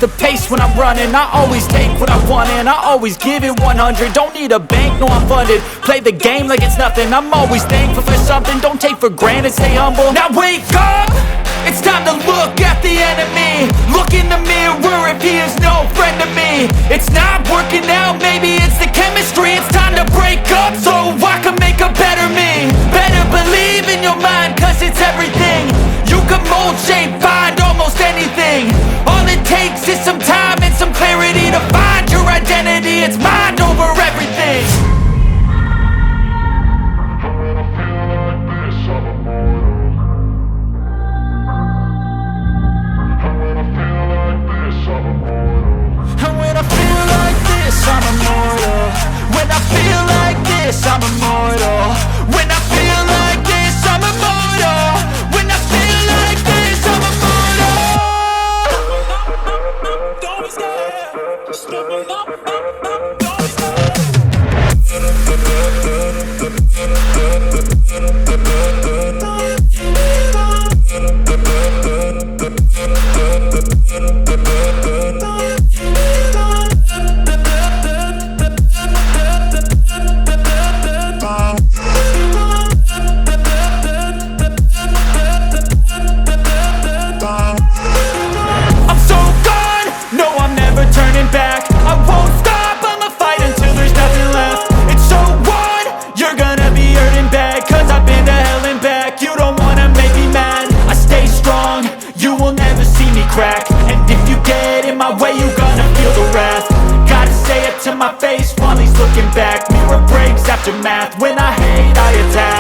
the pace when I'm running. I always take what I want and I always give it 100. Don't need a bank, no I'm funded. Play the game like it's nothing. I'm always thankful for something. Don't take for granted, stay humble. Now wake up! It's time to look at the enemy. Look in the mirror if he is no friend to me. It's not working out, maybe it's the chemistry. It's time to break up so I can make a better me. Better believe in your mind, cause it's everything. You can mold, shape, find almost anything. All it takes is some time and some clarity to find your identity. It's mind over everything. And when I feel like this, I'm immortal. When I feel like this, I'm immortal. When I feel like this, I'm immortal. When I feel like this, I'm immortal. Don't be scared. Just don't be crack. And if you get in my way, you gonna feel the wrath. Gotta say it to my face while he's looking back. Mirror breaks after math. When I hate, I attack.